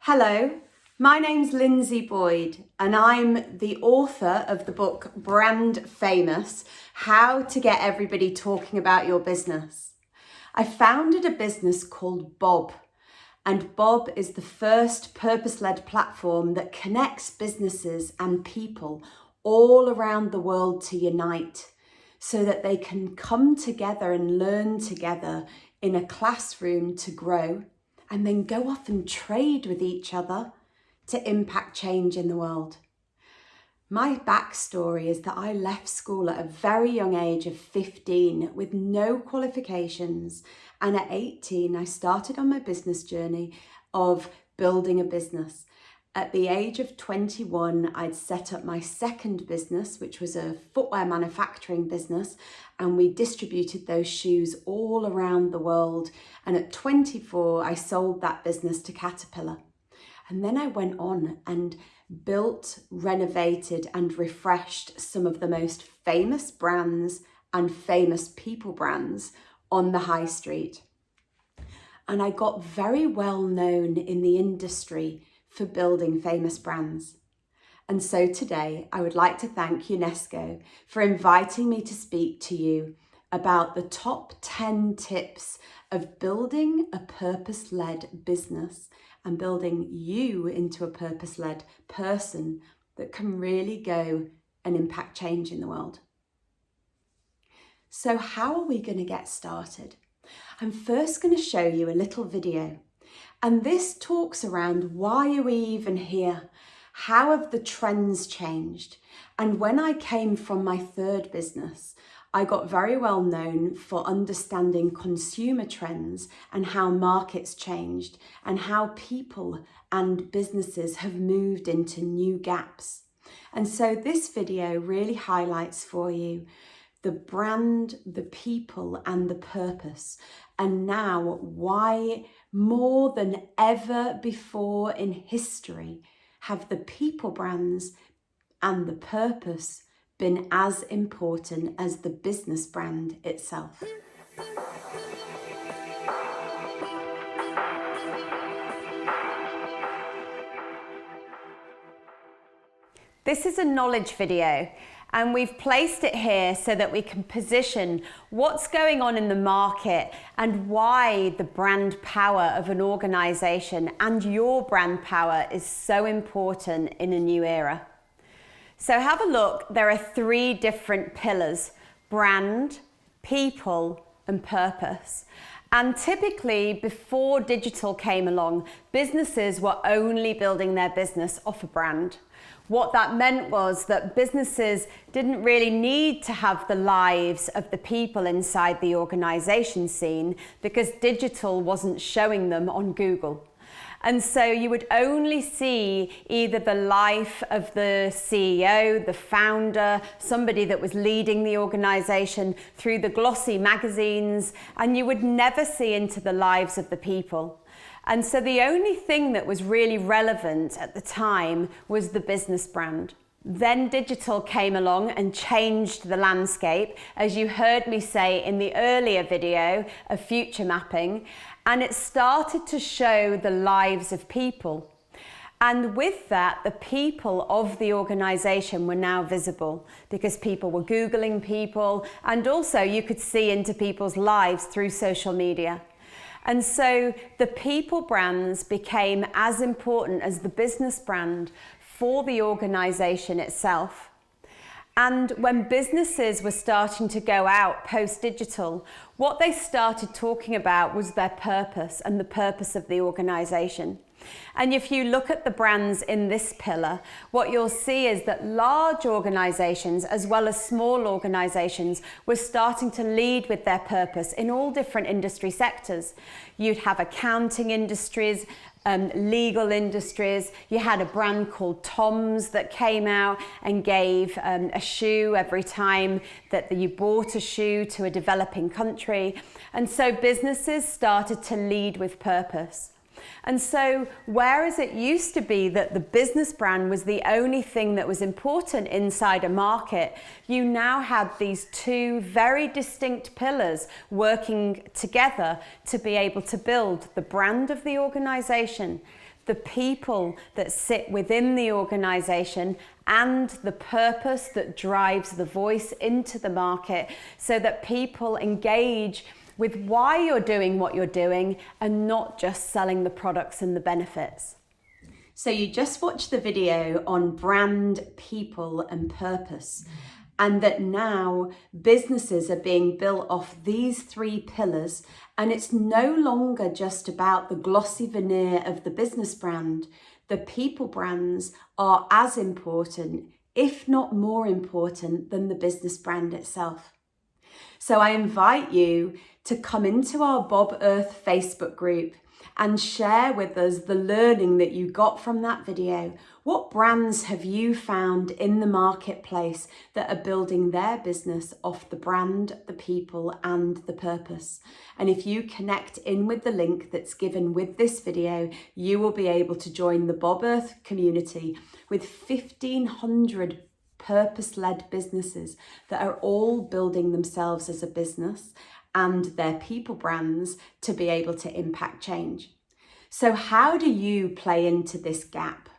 Hello, my name's Linzi Boyd and I'm the author of the book Brand Famous, How to Get Everybody Talking About Your Business. I founded a business called BoB, and BoB is the first purpose-led platform that connects businesses and people all around the world to unite so that they can come together and learn together in a classroom to grow and then go off and trade with each other to impact change in the world. My backstory is that I left school at a very young age of 15 with no qualifications, and at 18 I started on my business journey of building a business. At the age of 21, I'd set up my second business, which was a footwear manufacturing business, and we distributed those shoes all around the world. And at 24, I sold that business to Caterpillar. And then I went on and built, renovated, and refreshed some of the most famous brands and famous people brands on the high street. And I got very well known in the industry for building famous brands. And so today I would like to thank Unesco for inviting me to speak to you about the top 10 tips of building a purpose-led business and building you into a purpose-led person that can really go and impact change in the world. So how are we going to get started? I'm first going to show you a little video. And this talks around why are we even here? How have the trends changed? And when I came from my third business, I got very well known for understanding consumer trends and how markets changed and how people and businesses have moved into new gaps. And so this video really highlights for you the brand, the people, and the purpose. And now why more than ever before in history have the people brands and the purpose been as important as the business brand itself. This is a knowledge video, and we've placed it here so that we can position what's going on in the market and why the brand power of an organization and your brand power is so important in a new era. So have a look. There are 3 different pillars: brand, people, and purpose. And typically, before digital came along, businesses were only building their business off a brand. What that meant was that businesses didn't really need to have the lives of the people inside the organization seen because digital wasn't showing them on Google. And so you would only see either the life of the CEO, the founder, somebody that was leading the organization through the glossy magazines, and you would never see into the lives of the people. And so the only thing that was really relevant at the time was the business brand. Then digital came along and changed the landscape, as you heard me say in the earlier video of future mapping, and it started to show the lives of people. And with that, the people of the organization were now visible because people were Googling people, and also you could see into people's lives through social media. And so the people brands became as important as the business brand for the organization itself. And when businesses were starting to go out post-digital, what they started talking about was their purpose and the purpose of the organization. And if you look at the brands in this pillar, what you'll see is that large organizations as well as small organizations were starting to lead with their purpose in all different industry sectors. You'd have accounting industries, legal industries. You had a brand called Tom's that came out and gave a shoe every time that you bought a shoe to a developing country. And so businesses started to lead with purpose. And so whereas it used to be that the business brand was the only thing that was important inside a market, you now had these 2 very distinct pillars working together to be able to build the brand of the organization, the people that sit within the organization, and the purpose that drives the voice into the market, so that people engage with why you're doing what you're doing and not just selling the products and the benefits. So you just watched the video on brand, people, and purpose, and that now businesses are being built off these three pillars, and it's no longer just about the glossy veneer of the business brand. The people brands are as important, if not more important, than the business brand itself. So I invite you to come into our BoB Earth Facebook group and share with us the learning that you got from that video. What brands have you found in the marketplace that are building their business off the brand, the people, and the purpose? And if you connect in with the link that's given with this video, you will be able to join the BoB Earth community with 1,500 purpose-led businesses that are all building themselves as a business and their people brands to be able to impact change. So how do you play into this gap?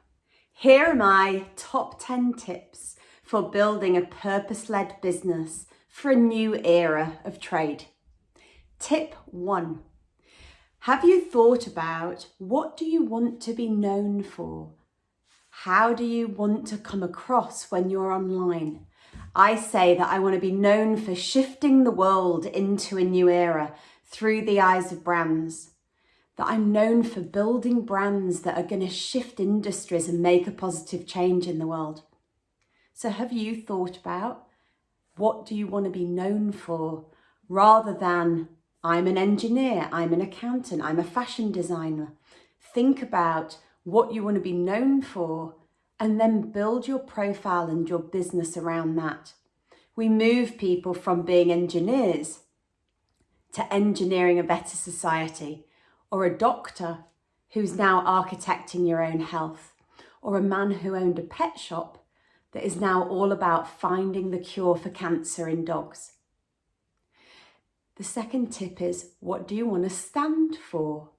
Here are my top 10 tips for building a purpose-led business for a new era of trade. Tip 1. Have you thought about what do you want to be known for? How do you want to come across when you're online? I say that I want to be known for shifting the world into a new era through the eyes of brands. That I'm known for building brands that are going to shift industries and make a positive change in the world. So have you thought about what do you want to be known for, rather than I'm an engineer, I'm an accountant, I'm a fashion designer? Think about what you want to be known for, and then build your profile and your business around that. We move people from being engineers to engineering a better society, or a doctor who's now architecting your own health, or a man who owned a pet shop that is now all about finding the cure for cancer in dogs. The second tip is, what do you want to stand for?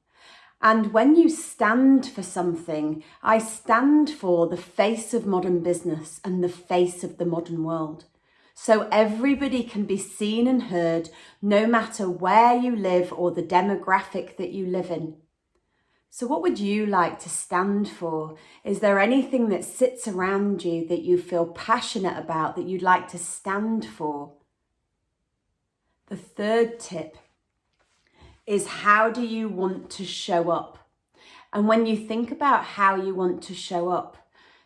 And when you stand for something, I stand for the face of modern business and the face of the modern world. So everybody can be seen and heard, no matter where you live or the demographic that you live in. So what would you like to stand for? Is there anything that sits around you that you feel passionate about that you'd like to stand for? The third tip is, how do you want to show up? And when you think about how you want to show up,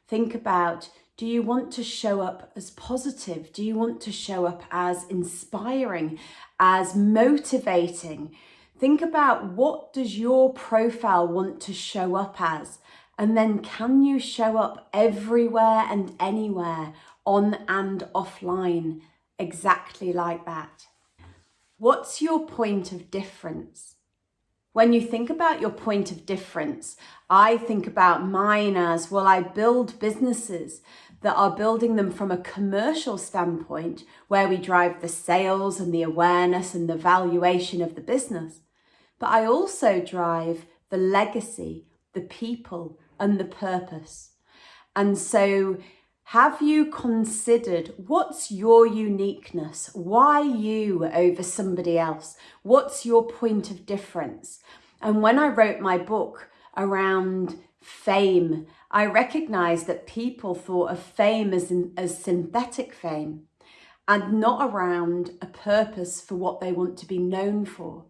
think about, do you want to show up as positive? Do you want to show up as inspiring, as motivating? Think about, what does your profile want to show up as? And then can you show up everywhere and anywhere, on and offline, exactly like that? What's your point of difference? When you think about your point of difference, I think about mine as, well, I build businesses that are building them from a commercial standpoint, where we drive the sales and the awareness and the valuation of the business. But I also drive the legacy, the people, and the purpose. And so, have you considered, what's your uniqueness? Why you over somebody else? What's your point of difference? And when I wrote my book around fame, I recognized that people thought of fame as synthetic fame, and not around a purpose for what they want to be known for.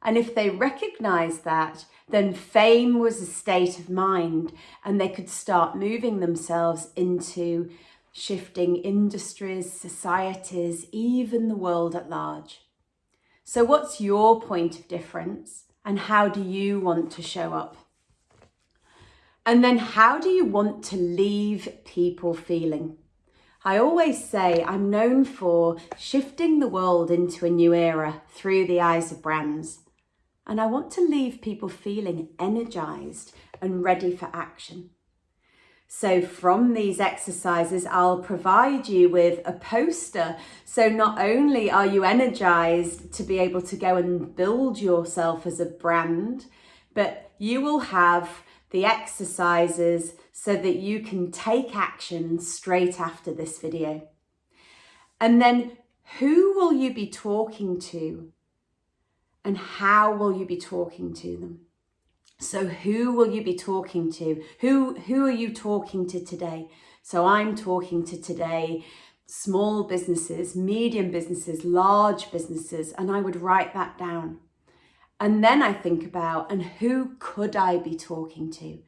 And if they recognized that, then fame was a state of mind, and they could start moving themselves into shifting industries, societies, even the world at large. So what's your point of difference, and how do you want to show up? And then how do you want to leave people feeling? I always say I'm known for shifting the world into a new era through the eyes of brands. And I want to leave people feeling energized and ready for action. So from these exercises, I'll provide you with a poster. So not only are you energized to be able to go and build yourself as a brand, but you will have the exercises so that you can take action straight after this video. And then who will you be talking to and how will you be talking to them? So who will you be talking to? Who are you talking to today? So I'm talking to today small businesses, medium businesses, large businesses, and I would write that down. And then I think about, and who could I be talking to?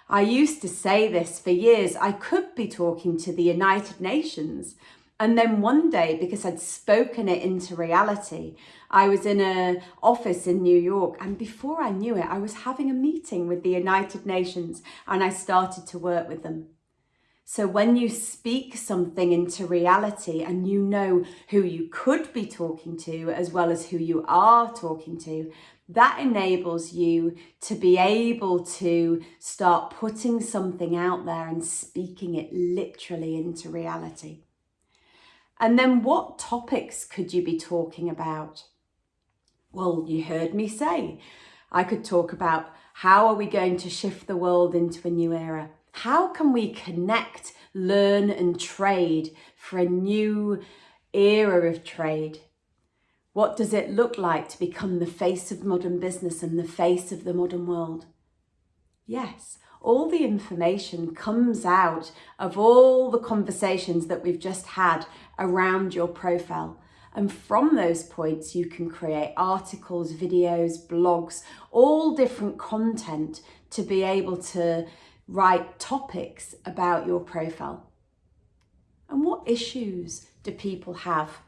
I used to say this for years, I could be talking to the United Nations. And then one day, because I'd spoken it into reality, I was in an office in New York, and before I knew it, I was having a meeting with the United Nations and I started to work with them. So when you speak something into reality and you know who you could be talking to as well as who you are talking to, that enables you to be able to start putting something out there and speaking it literally into reality. And then what topics could you be talking about? Well, you heard me say, I could talk about how are we going to shift the world into a new era? How can we connect, learn and trade for a new era of trade? What does it look like to become the face of modern business and the face of the modern world? Yes, all the information comes out of all the conversations that we've just had around your profile. And from those points, you can create articles, videos, blogs, all different content to be able to write topics about your profile. And what issues do people have?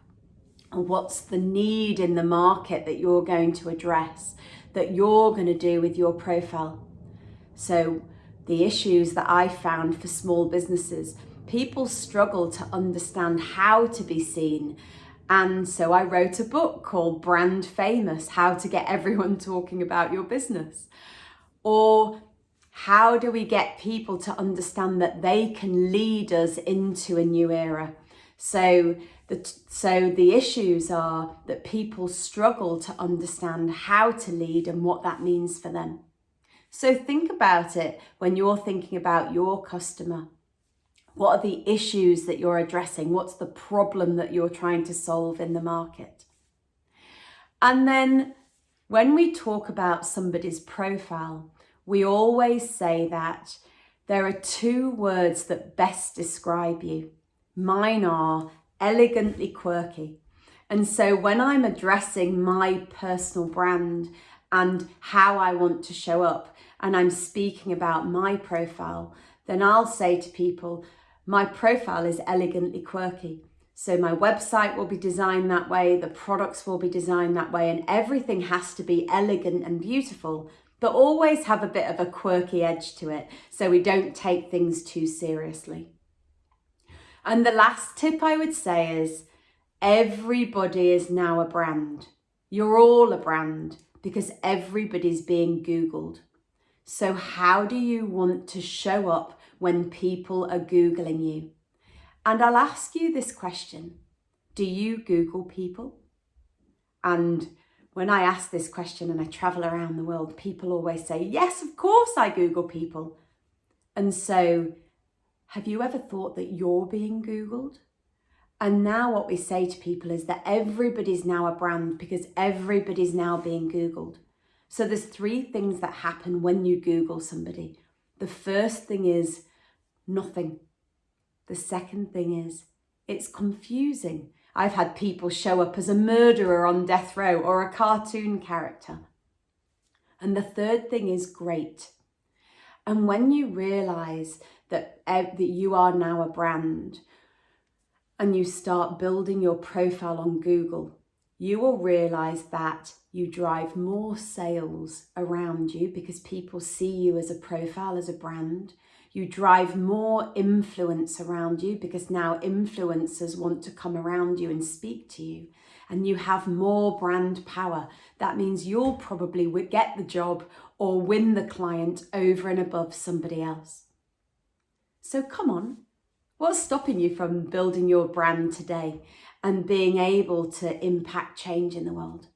And what's the need in the market that you're going to address, that you're going to do with your profile? So the issues that I found for small businesses, people struggle to understand how to be seen. And so I wrote a book called Brand Famous, How to Get Everyone Talking About Your Business. Or how do we get people to understand that they can lead us into a new era? So the issues are that people struggle to understand how to lead and what that means for them. So think about it when you're thinking about your customer. What are the issues that you're addressing? What's the problem that you're trying to solve in the market? And then when we talk about somebody's profile, we always say that there are two words that best describe you. Mine are elegantly quirky. And so when I'm addressing my personal brand and how I want to show up, and I'm speaking about my profile, then I'll say to people, my profile is elegantly quirky. So my website will be designed that way, the products will be designed that way, and everything has to be elegant and beautiful, but always have a bit of a quirky edge to it, so we don't take things too seriously. And the last tip I would say is, everybody is now a brand. You're all a brand because everybody's being Googled. So how do you want to show up when people are Googling you? And I'll ask you this question. Do you Google people? And when I ask this question and I travel around the world, people always say, yes, of course I Google people. And so have you ever thought that you're being Googled? And now what we say to people is that everybody's now a brand because everybody's now being Googled. So there's three things that happen when you Google somebody. The first thing is nothing. The second thing is it's confusing. I've had people show up as a murderer on death row or a cartoon character. And the third thing is great. And when you realize that you are now a brand and you start building your profile on Google, you will realize that you drive more sales around you because people see you as a profile, as a brand. You drive more influence around you because now influencers want to come around you and speak to you. And you have more brand power. That means you'll probably get the job or win the client over and above somebody else. So come on, what's stopping you from building your brand today and being able to impact change in the world?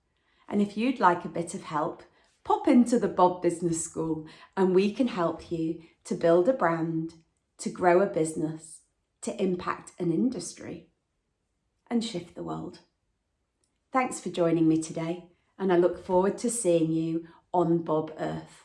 And if you'd like a bit of help, pop into the BoB Business School and we can help you to build a brand, to grow a business, to impact an industry and shift the world. Thanks for joining me today, and I look forward to seeing you on BoB Earth.